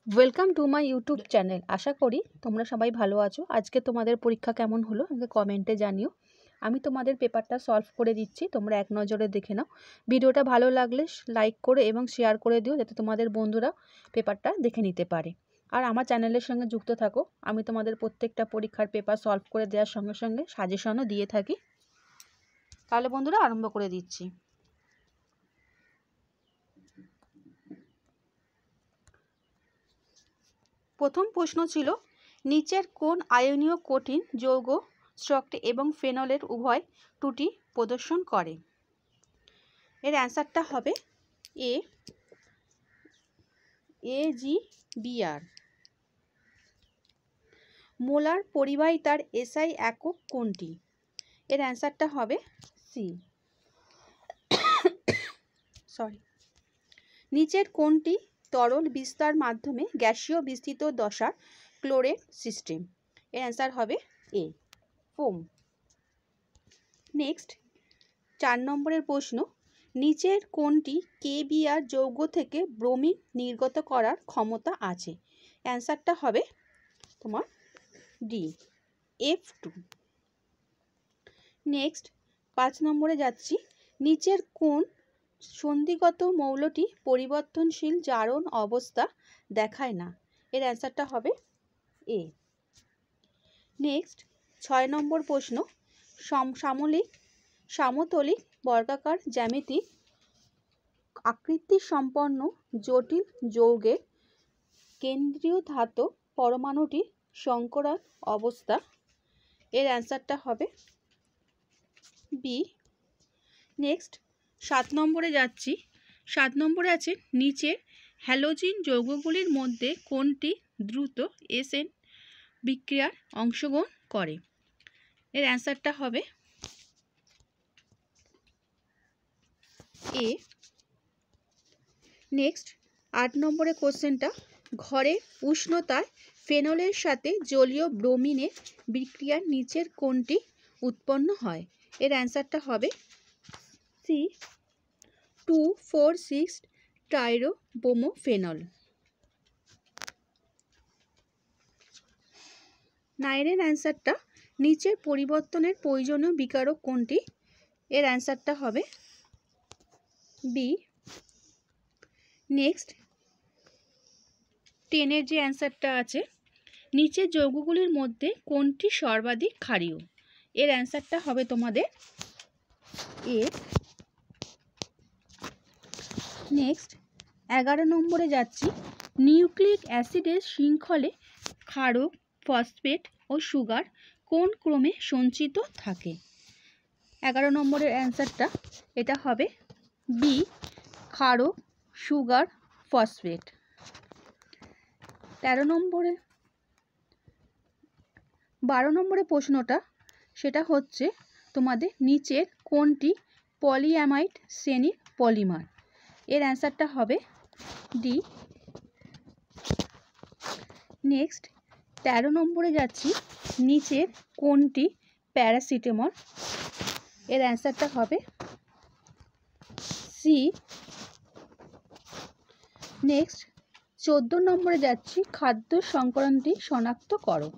Welcome to my YouTube channel. আশা করি তোমরা সবাই ভালো আছো। আজকে তোমাদের পরীক্ষা কেমন হলো আমাকে কমেন্টে জানিও। আমি তোমাদের পেপারটা সলভ করে দিচ্ছি, তোমরা এক নজরে দেখে নাও। ভিডিওটা ভালো লাগলে লাইক করে এবং শেয়ার করে দিও, যাতে তোমাদের বন্ধুরা পেপারটা দেখে নিতে পারে। আর আমার চ্যানেলের সঙ্গে যুক্ত থাকো। আমি তোমাদের প্রত্যেকটা পরীক্ষার পেপার সলভ করে দেওয়ার সঙ্গে সঙ্গে সাজেশনও দিয়ে থাকি। তাহলে বন্ধুরা আরম্ভ করে দিচ্ছি। প্রথম প্রশ্ন ছিল, নিচের কোন আয়নীয় কঠিন যৌগ স্ট্রকটি এবং ফেনলের উভয় ত্রুটি প্রদর্শন করে? এর অ্যান্সারটা হবে AgBr। মোলার পরিবাহিতার এসআই একক কোনটি? এর অ্যান্সারটা হবে সি। নিচের কোনটি তরল বিস্তার মাধ্যমে গ্যাসীয় বিস্তৃত দশার ক্লোরেট সিস্টেম? এর অ্যান্সার হবে এ, ফোম। নেক্সট 4 নম্বরের প্রশ্ন, নিচের কোনটি KBr যৌগ থেকে ব্রোমিন নির্গত করার ক্ষমতা আছে? অ্যান্সারটা হবে তোমার ডি, F2। নেক্সট 5 নম্বরে যাচ্ছি, নিচের কোন সন্ধিগত মৌলটি পরিবর্তনশীল জারণ অবস্থা দেখায় না? এর অ্যান্সারটা হবে এ। নেক্সট 6 নম্বর প্রশ্ন, সমতলিক বর্গাকার জ্যামিতিক আকৃতি সম্পন্ন জটিল যৌগের কেন্দ্রীয় ধাতব পরমাণুটির সংকরণ অবস্থা? এর অ্যান্সারটা হবে বি। নেক্সট 7 নম্বরে যাচ্ছি। 7 নম্বরে আছে, নিচের হ্যালোজিন যৌগগুলির মধ্যে কোনটি দ্রুত SN বিক্রিয়ার অংশগ্রহণ করে? এর অ্যান্সারটা হবে এ। নেক্সট 8 নম্বরের কোশ্চেনটা, ঘরের উষ্ণতায় ফেনলের সাথে জলীয় ব্রোমিনের বিক্রিয়ার নিচের কোনটি উৎপন্ন হয়? এর অ্যান্সারটা হবে সি, 2,4,6 ট্রাইরোব্রোমোফেনল। 9 এর অ্যান্সারটা, নিচের পরিবর্তনের প্রয়োজনীয় বিকারক কোনটি? এর অ্যান্সারটা হবে বি। নেক্সট 10 এর যে অ্যান্সারটা আছে, নিচের যৌগগুলির মধ্যে কোনটি সর্বাধিক ক্ষারীয়? এর অ্যান্সারটা হবে তোমাদের এ। নেক্সট 11 নম্বরে যাচ্ছি, নিউক্লিক অ্যাসিডের শৃঙ্খলে ক্ষারক, ফসফেট ও সুগার কোন ক্রমে সঞ্চিত থাকে? 11 নম্বরের অ্যান্সারটা এটা হবে বি, ক্ষারক, সুগার, ফসফেট। 12 নম্বরের প্রশ্নটা সেটা হচ্ছে তোমাদের, নিচের কোনটি পলিঅ্যামাইড শ্রেণীর পলিমার? এর অ্যান্সারটা হবে ডি। নেক্সট 13 নম্বরে যাচ্ছি, নিচের কোনটি প্যারাসিটামল? এর অ্যান্সারটা হবে সি। নেক্সট 14 নম্বরে যাচ্ছি, খাদ্য সংকরণটি শনাক্ত করো।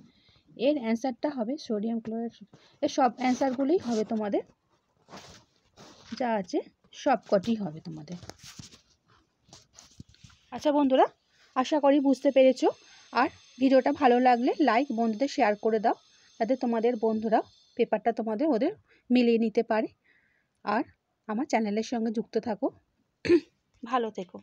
এর অ্যান্সারটা হবে সোডিয়াম ক্লোরাইড। এর সব অ্যান্সারগুলোই হবে তোমাদের, যা আছে সবকটি হবে তোমাদের। আচ্ছা বন্ধুরা, আশা করি বুঝতে পেরেছো। আর ভিডিওটা ভালো লাগলে লাইক, বন্ধুদের শেয়ার করে দাও, যাতে তোমাদের বন্ধুরা পেপারটা ওদের মিলিয়ে নিতে পারে। আর আমার চ্যানেলের সঙ্গে যুক্ত থাকো। ভালো থেকো।